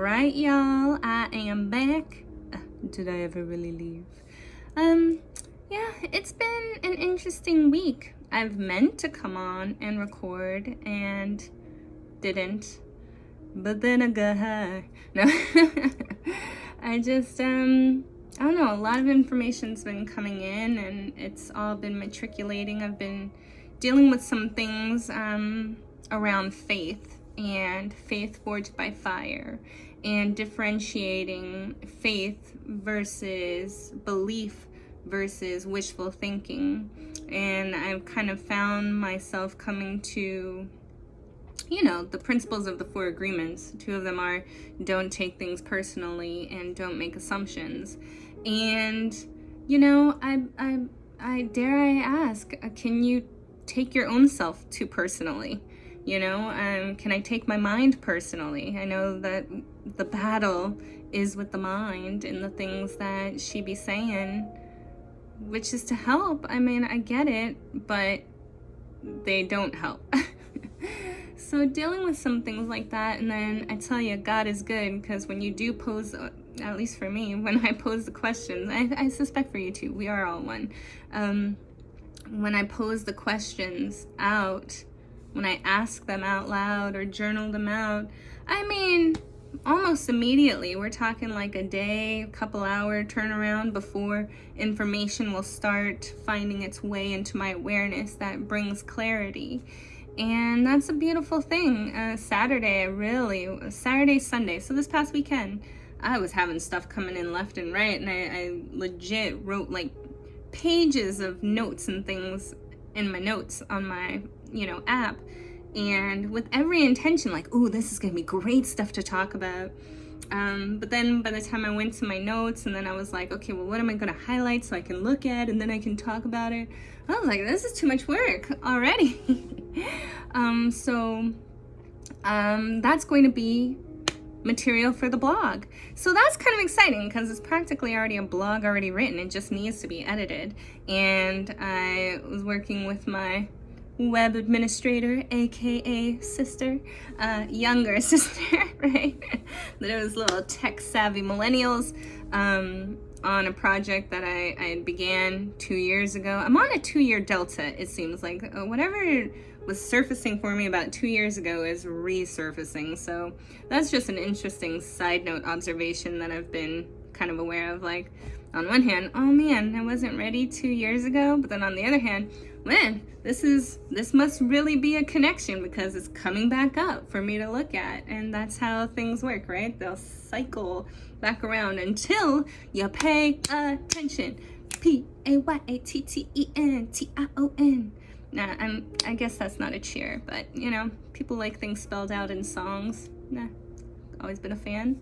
right, y'all, I am back. Did I ever really leave? Yeah, it's been an interesting week. I've meant to come on and record and didn't, but then I got high. No, I don't know, a lot of information's been coming in and it's all been matriculating. I've been dealing with some things around faith and faith forged by fire and differentiating faith versus belief versus wishful thinking. And I've kind of found myself coming to, the principles of the 4 agreements. 2 of them are don't take things personally and don't make assumptions. And, I dare I ask, can you take your own self too personally? Can I take my mind personally? I know that the battle is with the mind and the things that she be saying, which is to help. I mean, I get it, but they don't help. So dealing with some things like that, and then I tell you, God is good, because when you do pose, at least for me, when I pose the questions, I suspect for you too, we are all one. When I pose the questions out, when I ask them out loud or journal them out, I mean, almost immediately, we're talking like a day, couple hour turnaround before information will start finding its way into my awareness that brings clarity. And that's a beautiful thing. Saturday, Sunday, so this past weekend, I was having stuff coming in left and right, and I legit wrote like pages of notes and things in my notes on my app, and with every intention like, oh, this is gonna be great stuff to talk about. But then by the time I went to my notes, and then I was like, okay, well, what am I gonna highlight so I can look at and then I can talk about it? I was like, this is too much work already. That's going to be material for the blog. So that's kind of exciting because it's practically already a blog already written. It just needs to be edited. And I was working with my web administrator, aka sister, younger sister, right? Those little tech savvy millennials, on a project that I began 2 years ago. I'm on a 2-year delta, it seems like. Whatever was surfacing for me about 2 years ago is resurfacing. So that's just an interesting side note observation that I've been kind of aware of. Like, on one hand, oh man, I wasn't ready 2 years ago. But then on the other hand, man, this must really be a connection because it's coming back up for me to look at. And that's how things work, right? They'll cycle back around until you pay attention. PAYATTENTION. Nah, I guess that's not a cheer, but people like things spelled out in songs. Nah, always been a fan.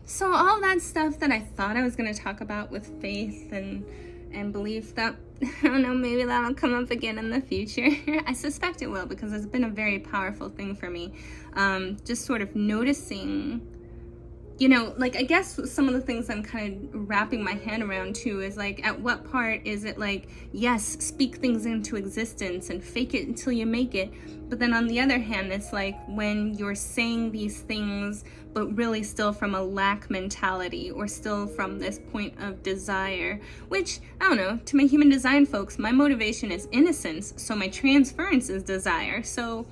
So all that stuff that I thought I was going to talk about with faith and belief, that, I don't know, maybe that'll come up again in the future. I suspect it will, because it's been a very powerful thing for me. Just sort of noticing, like, I guess some of the things I'm kind of wrapping my hand around too is like, at what part is it like, yes, speak things into existence and fake it until you make it. But then on the other hand, it's like when you're saying these things, but really still from a lack mentality or still from this point of desire, which, I don't know, to my human design folks, my motivation is innocence. So my transference is desire. So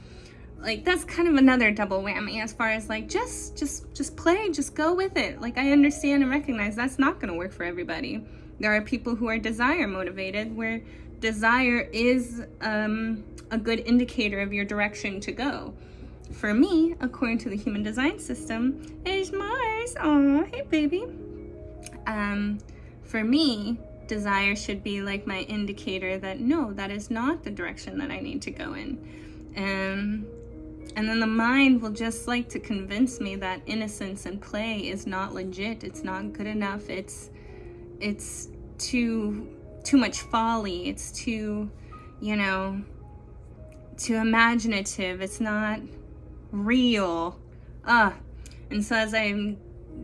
like, that's kind of another double whammy as far as like, just play, just go with it. Like, I understand and recognize that's not going to work for everybody. There are people who are desire motivated, where desire is a good indicator of your direction to go. For me, according to the human design system, is Mars. Oh, hey baby. For me, desire should be like my indicator that no, that is not the direction that I need to go in. And then the mind will just like to convince me that innocence and play is not legit. It's not good enough. It's too much folly. It's too imaginative. It's not real. And so as I'm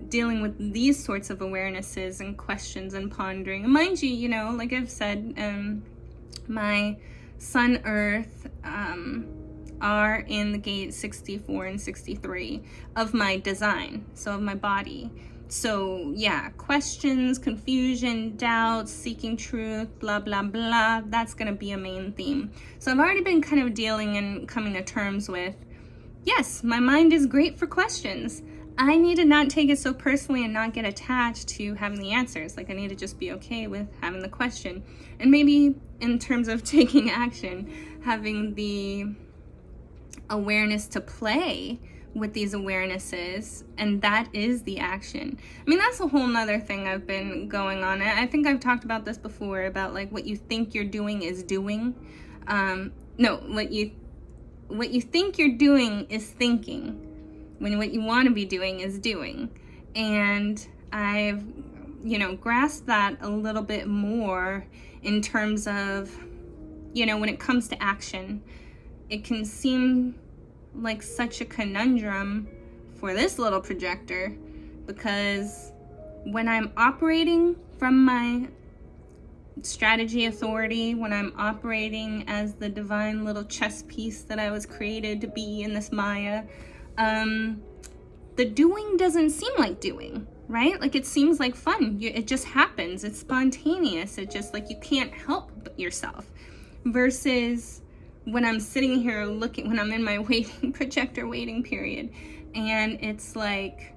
dealing with these sorts of awarenesses and questions and pondering, and mind you, like I've said, my Sun Earth are in the gate 64 and 63 of my design, so of my body. So yeah, questions, confusion, doubts, seeking truth, blah, blah, blah, that's gonna be a main theme. So I've already been kind of dealing and coming to terms with, yes, my mind is great for questions. I need to not take it so personally and not get attached to having the answers. Like, I need to just be okay with having the question. And maybe in terms of taking action, having the awareness to play with these awarenesses, and that is the action. I mean, that's a whole nother thing I've been going on. I think I've talked about this before, about like what you think you're doing is doing. No, what you think you're doing is thinking, when what you want to be doing is doing. And I've, grasped that a little bit more in terms of, when it comes to action. It can seem like such a conundrum for this little projector, because when I'm operating from my strategy authority, when I'm operating as the divine little chess piece that I was created to be in this Maya, the doing doesn't seem like doing, right? Like, it seems like fun. It just happens. It's spontaneous. It just, like, you can't help yourself. Versus when I'm sitting here looking, when I'm in my projector waiting period, and it's like,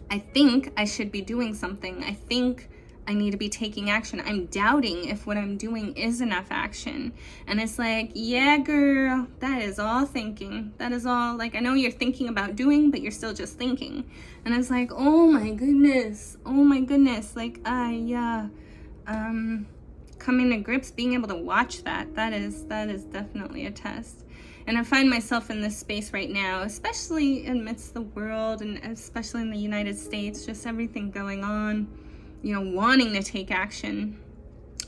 I think I should be doing something. I think I need to be taking action. I'm doubting if what I'm doing is enough action. And it's like, yeah, girl, that is all thinking. That is all, like, I know you're thinking about doing, but you're still just thinking. And it's like, oh my goodness. Like, coming to grips, being able to watch that is definitely a test. And I find myself in this space right now, especially amidst the world, and especially in the United States, just everything going on, wanting to take action,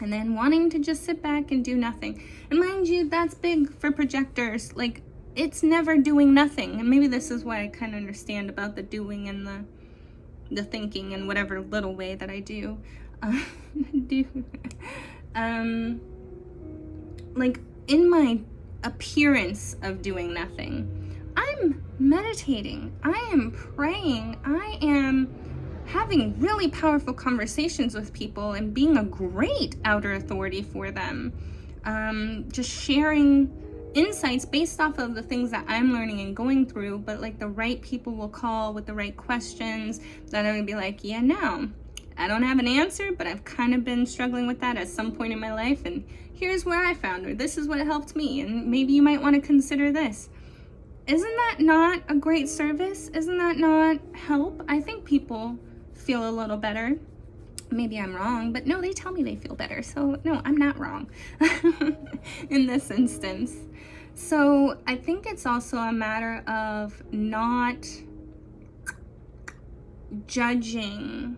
and then wanting to just sit back and do nothing. And mind you, that's big for projectors. Like, it's never doing nothing. And maybe this is why I kind of understand about the doing and the thinking in whatever little way that I do. Like, in my appearance of doing nothing, I'm meditating, I am praying, I am having really powerful conversations with people and being a great outer authority for them. Just sharing insights based off of the things that I'm learning and going through, but like the right people will call with the right questions that I'm gonna be like, yeah, no, I don't have an answer, but I've kind of been struggling with that at some point in my life, and here's where I found, or this is what helped me, and maybe you might want to consider this. Isn't that not a great service? Isn't that not help? I think people feel a little better. Maybe I'm wrong, but no, they tell me they feel better, so no, I'm not wrong in this instance. So I think it's also a matter of not judging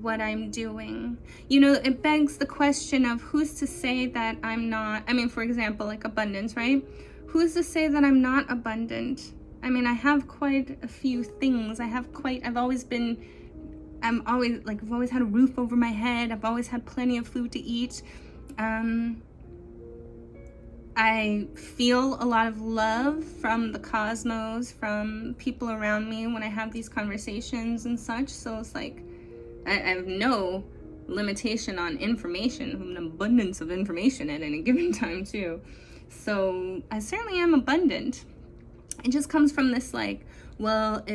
what I'm doing. It begs the question of, who's to say that I'm not, for example, like abundance, right? Who's to say that I'm not abundant? I have quite a few things. I've always had a roof over my head. I've always had plenty of food to eat. I feel a lot of love from the cosmos, from people around me when I have these conversations and such. So it's like, I have no limitation on information, an abundance of information at any given time too. So I certainly am abundant. It just comes from this like, well,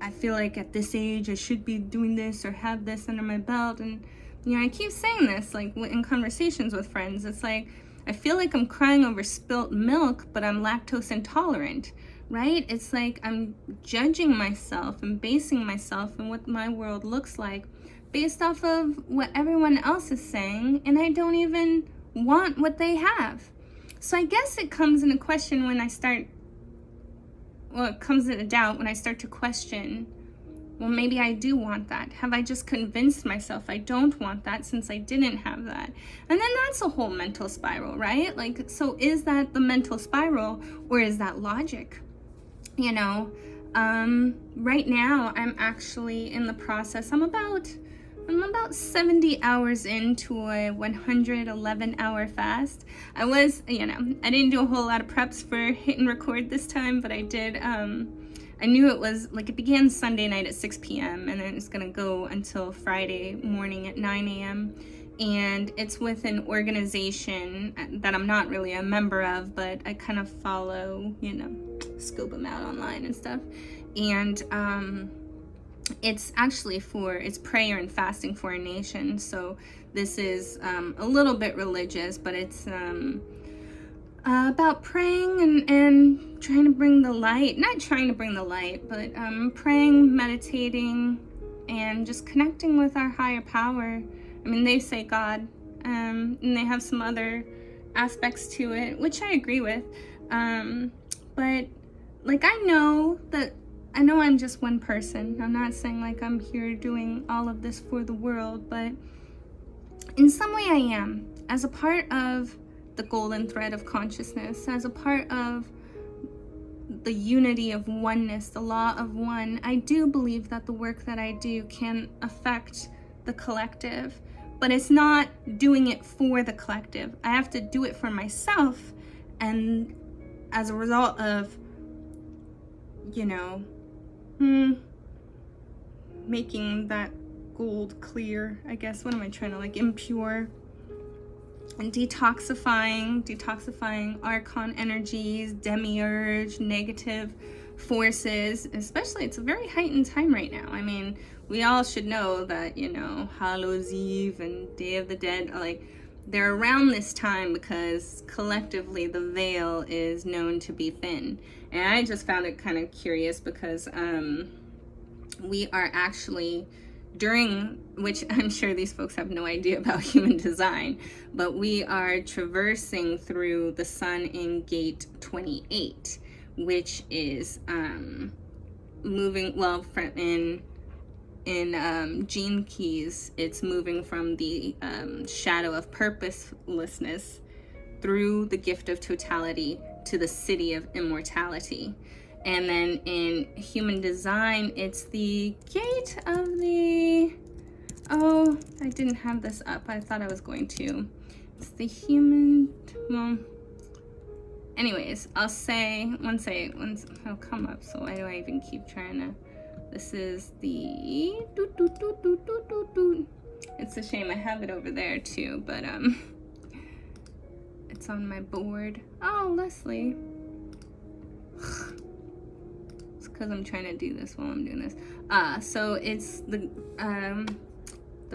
I feel like at this age I should be doing this or have this under my belt. And I keep saying this, like, in conversations with friends. It's like, I feel like I'm crying over spilt milk, but I'm lactose intolerant, right? It's like I'm judging myself and basing myself and what my world looks like based off of what everyone else is saying, and I don't even want what they have. So I guess it comes into question when I start, it comes into doubt when I start to question, well, maybe I do want that. Have I just convinced myself I don't want that since I didn't have that? And then that's a whole mental spiral, right? Like, so is that the mental spiral, or is that logic? Right now I'm actually in the process. I'm about I'm about 70 hours into a 111-hour fast. I was, I didn't do a whole lot of preps for hit and record this time, but I did, I knew it was, like, it began Sunday night at 6 p.m. and then it's gonna go until Friday morning at 9 a.m. And it's with an organization that I'm not really a member of, but I kind of follow, scope them out online and stuff. And it's actually it's prayer and fasting for a nation. So this is a little bit religious, but it's about praying and trying to bring the light. Not trying to bring the light, but praying, meditating, and just connecting with our higher power. I mean, they say God, and they have some other aspects to it, which I agree with. But, like, I know I'm just one person. I'm not saying, like, I'm here doing all of this for the world, but in some way I am. As a part of the golden thread of consciousness, as a part of the unity of oneness, the law of one, I do believe that the work that I do can affect the collective. But it's not doing it for the collective. I have to do it for myself, and as a result of, making that gold clear, I guess. What am I trying to, like, impure? And detoxifying archon energies, demiurge, negative forces. Especially, it's a very heightened time right now. I mean, we all should know that, Hallows Eve and Day of the Dead, like, they're around this time because collectively the veil is known to be thin. And I just found it kind of curious because we are actually, which I'm sure these folks have no idea about human design, but we are traversing through the sun in gate 28, which is moving, well, in Gene Keys, it's moving from the shadow of purposelessness through the gift of totality to the city of immortality. And then in human design, it's the gate of the, I didn't have this up. I thought I was going to. It's the anyways, I'll say, once it'll come up, so why do I even keep trying to, this is the, it's a shame I have it over there too, but it's on my board. Oh, Leslie. It's because I'm trying to do this while I'm doing this. So it's the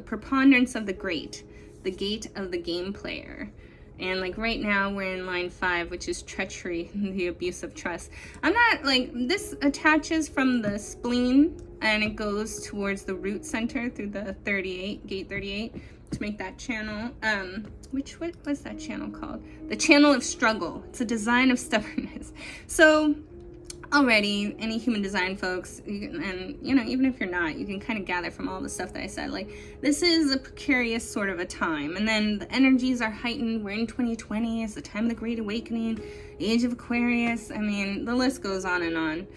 preponderance of the great, the gate of the game player. And, like, right now we're in line 5, which is treachery, the abuse of trust. I'm not, like, this attaches from the spleen and it goes towards the root center through the 38, gate 38, to make that channel. What was that channel called? The channel of struggle. It's a design of stubbornness. So already, any human design folks, and even if you're not, you can kind of gather from all the stuff that I said, like, this is a precarious sort of a time. And then the energies are heightened. We're in 2020. It's the time of the Great Awakening, Age of Aquarius. I mean, the list goes on and on,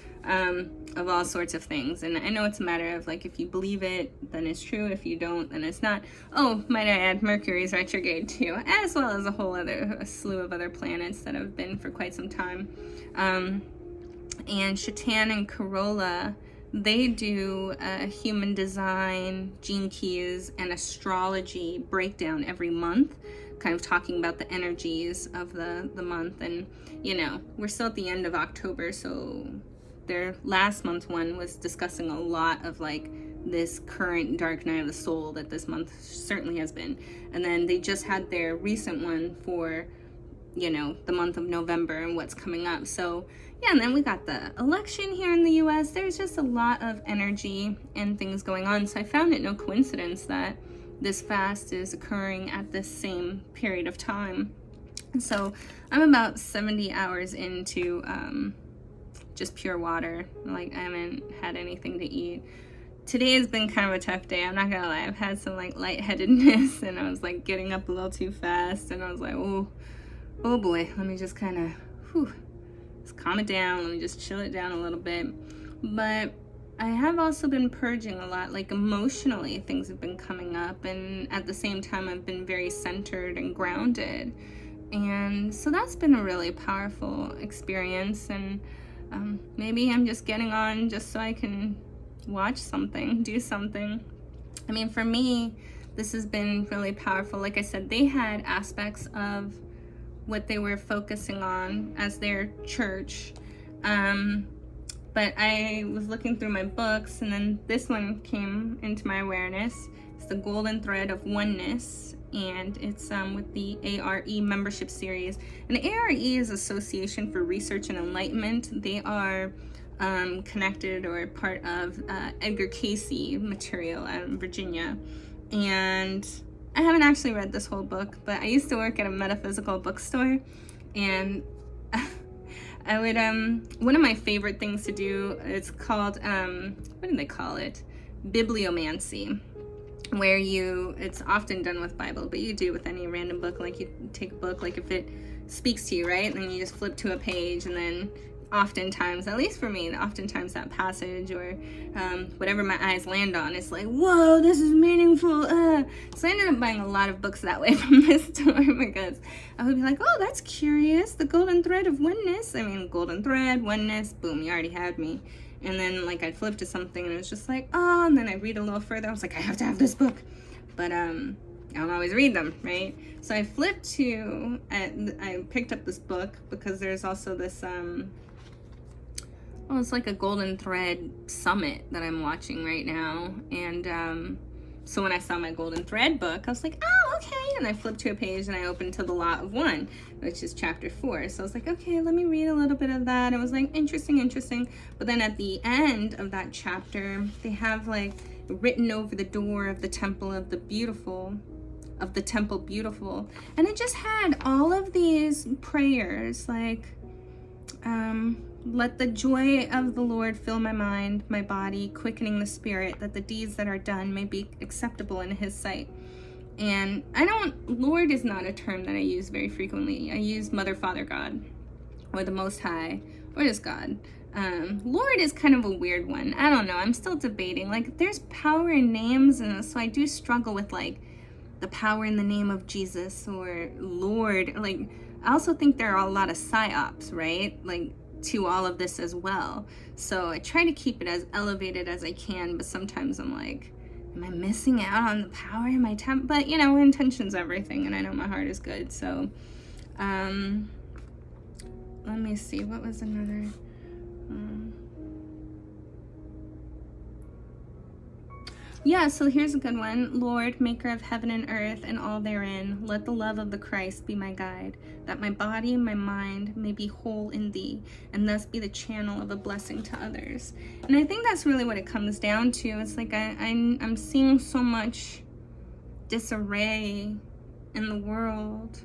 of all sorts of things. And I know it's a matter of, like, if you believe it, then it's true. If you don't, then it's not. Oh, might I add, Mercury's retrograde too, as well as a slew of other planets that have been for quite some time. And Chetan and Carola, they do a human design, gene keys, and astrology breakdown every month, kind of talking about the energies of the month. And, we're still at the end of October, so their last month one was discussing a lot of, like, this current dark night of the soul that this month certainly has been. And then they just had their recent one for, the month of November and what's coming up. So, yeah, and then we got the election here in the US. There's just a lot of energy and things going on. So I found it no coincidence that this fast is occurring at this same period of time. And so I'm about 70 hours into just pure water. Like, I haven't had anything to eat. Today has been kind of a tough day. I'm not gonna lie. I've had some, like, lightheadedness, and I was, like, getting up a little too fast, and I was like, oh boy, let me just kind of, calm it down. Let me just chill it down a little bit. But I have also been purging a lot, like emotionally things have been coming up, and at the same time I've been very centered and grounded. And so that's been a really powerful experience. And maybe I'm just getting on just so I can watch something, do something. I mean, for me, this has been really powerful. Like I said, they had aspects of what they were focusing on as their church. But I was looking through my books, and then this one came into my awareness. It's the Golden Thread of Oneness, and it's with the ARE membership series. And ARE is Association for Research and Enlightenment. They are connected or part of Edgar Cayce material out in Virginia. And I haven't actually read this whole book, but I used to work at a metaphysical bookstore, and I would one of my favorite things to do, it's called what do they call it, bibliomancy, where it's often done with Bible, but you do with any random book. Like you take a book, like if it speaks to you, right, and then you just flip to a page, and then oftentimes, at least for me, oftentimes that passage or whatever my eyes land on, it's like, whoa, this is meaningful. So I ended up buying a lot of books that way from this store, because I would be like, oh, that's curious, the golden thread of oneness. I mean, golden thread, oneness, boom, you already had me. And then like I'd flip to something and it was just like, oh, and then I'd read a little further. I was like, I have to have this book. But I don't always read them, right? So I flipped to, I picked up this book because there's also this, well, it's like a golden thread summit that I'm watching right now. And so when I saw my golden thread book, I was like, oh, okay. And I flipped to a page and I opened to the Law of One, which is chapter 4. So I was like, okay, let me read a little bit of that. It was like, interesting. But then at the end of that chapter, they have like written over the door of the temple of the beautiful, and it just had all of these prayers, like let the joy of the Lord fill my mind, my body, quickening the spirit, that the deeds that are done may be acceptable in his sight. And Lord is not a term that I use very frequently. I use Mother, Father, God, or the Most High, or just God. Lord is kind of a weird one. I don't know. I'm still debating. Like, there's power in names, and so I do struggle with like the power in the name of Jesus or Lord. Like, I also think there are a lot of psyops, right? Like, to all of this as well. So I try to keep it as elevated as I can, but sometimes I'm like, am I missing out on the power in my temp? But you know, intention's everything, and I know my heart is good. So let me see, what was another yeah, so here's a good one. Lord, maker of heaven and earth and all therein, let the love of the Christ be my guide, that my body and my mind may be whole in thee, and thus be the channel of a blessing to others. And I think that's really what it comes down to. It's like I'm seeing so much disarray in the world,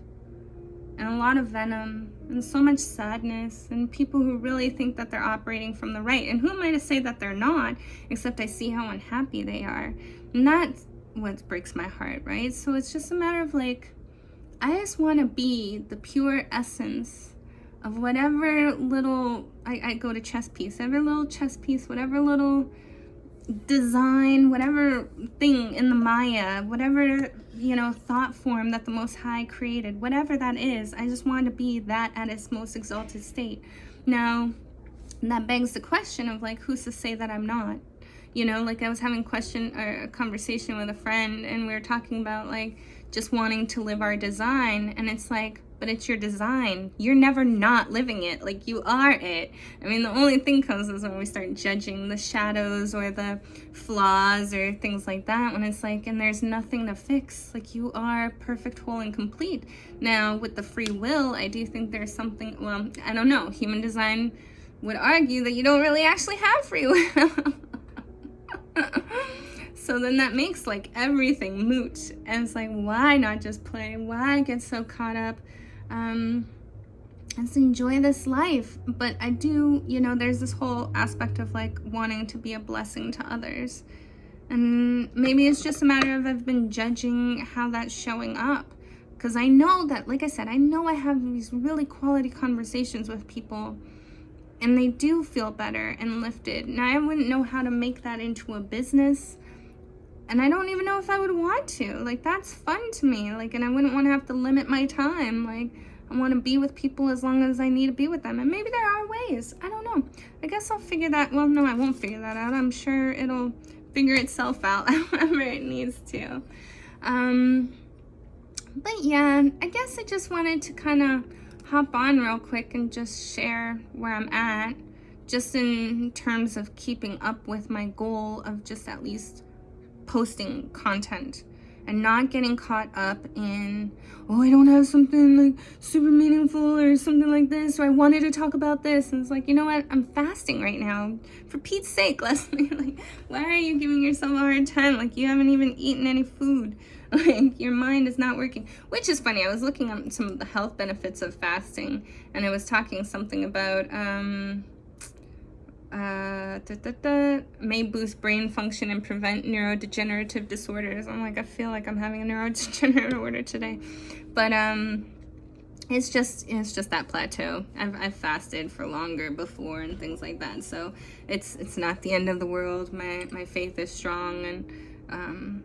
and a lot of venom, and so much sadness, and people who really think that they're operating from the right. And who am I to say that they're not, except I see how unhappy they are. And that's what breaks my heart, right? So it's just a matter of like, I just want to be the pure essence of whatever little, I go to chess piece, every little chess piece, whatever little design, whatever thing in the Maya, whatever, you know, thought form that the Most High created, whatever that is, I just want to be that at its most exalted state. Now, that begs the question of like, who's to say that I'm not? You know, like I was having a conversation with a friend, and we were talking about like just wanting to live our design, and it's like, but it's your design. You're never not living it. Like, you are it. I mean, the only thing comes is when we start judging the shadows or the flaws or things like that, when it's like, and there's nothing to fix. Like, you are perfect, whole, and complete. Now, with the free will, I do think there's something, well, I don't know. Human design would argue that you don't really actually have free will. So then that makes like everything moot. And it's like, why not just play? Why get so caught up? Let's enjoy this life. But I do, you know, there's this whole aspect of like wanting to be a blessing to others. And maybe it's just a matter of I've been judging how that's showing up. Because I know that, like I said, I know I have these really quality conversations with people. and they do feel better and lifted. Now, I wouldn't know how to make that into a business, and I don't even know if I would want to. Like, that's fun to me. Like, and I wouldn't want to have to limit my time. Like, I want to be with people as long as I need to be with them. And maybe there are ways. I don't know. I guess I'll figure that. Well, no, I won't figure that out. I'm sure it'll figure itself out however it needs to. But yeah, I guess I just wanted to kind of hop on real quick and just share where I'm at, just in terms of keeping up with my goal of just at least posting content and not getting caught up in, oh, I don't have something like super meaningful or something like this, or I wanted to talk about this. And it's like, you know what? I'm fasting right now. For Pete's sake, Leslie, like, why are you giving yourself a hard time? Like, you haven't even eaten any food. Like, your mind is not working. Which is funny. I was looking at some of the health benefits of fasting, and it was talking something about, may boost brain function and prevent neurodegenerative disorders. I'm like, I feel like I'm having a neurodegenerative order today. But it's just that plateau. I've fasted for longer before and things like that. So it's not the end of the world. My faith is strong, and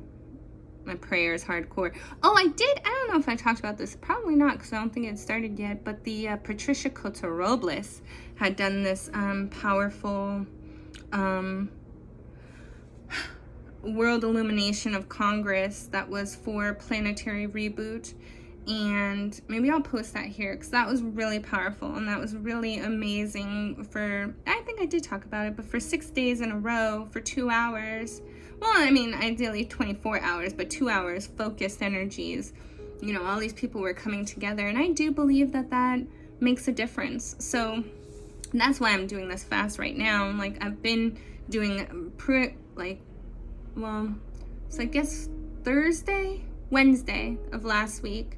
my prayer is hardcore. Oh, I don't know if I talked about this. Probably not, because I don't think it started yet. But the Patricia Coto-Robles had done this powerful world illumination of Congress that was for planetary reboot. And maybe I'll post that here, because that was really powerful, and that was really amazing. I think I did talk about it, but for 6 days in a row, for 2 hours, well, I mean, ideally 24 hours, but 2 hours, focused energies, you know, all these people were coming together, and I do believe that makes a difference. So that's why I'm doing this fast right now. Like, I've been doing so I guess Wednesday of last week,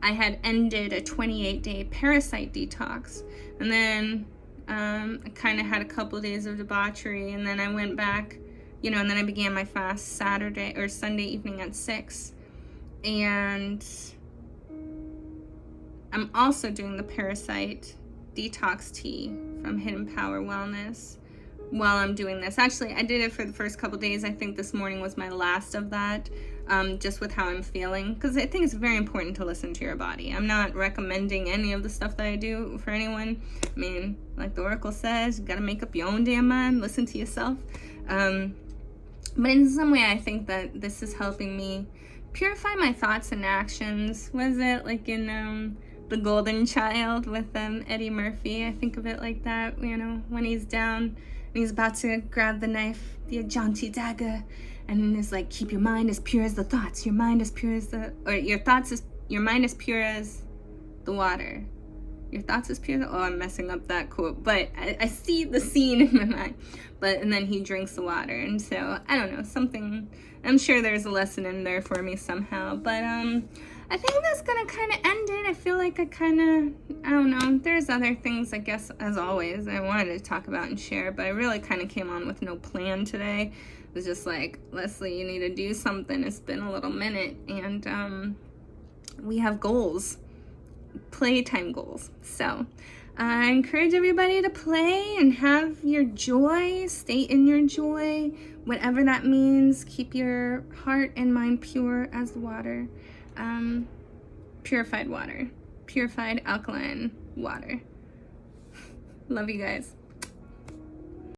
I had ended a 28-day parasite detox, and then I kind of had a couple of days of debauchery, and then I went back, you know, and then I began my fast Sunday evening at 6, and I'm also doing the parasite detox tea from Hidden Power Wellness while I'm doing this. Actually, I did it for the first couple days. I think this morning was my last of that, just with how I'm feeling, because I think it's very important to listen to your body. I'm not recommending any of the stuff that I do for anyone. I mean, like the Oracle says, you gotta make up your own damn mind, listen to yourself. But in some way, I think that this is helping me purify my thoughts and actions. Was it like in The Golden Child with Eddie Murphy? I think of it like that, you know, when he's down and he's about to grab the knife, the Ajanti dagger, and it's like, keep your mind as pure as the thoughts. Your mind as pure as your mind as pure as the water. Your thoughts as pure as, oh, I'm messing up that quote, but I see the scene in my mind. And then he drinks the water, and so, I don't know, something, I'm sure there's a lesson in there for me somehow, but I think that's gonna kind of end it. I feel like I don't know, there's other things, I guess, as always, I wanted to talk about and share, but I really kind of came on with no plan today. It was just like, Leslie, you need to do something. It's been a little minute, and we have goals, playtime goals. So I encourage everybody to play and have your joy, stay in your joy, whatever that means. Keep your heart and mind pure as the water. Purified water, purified alkaline water. Love you guys.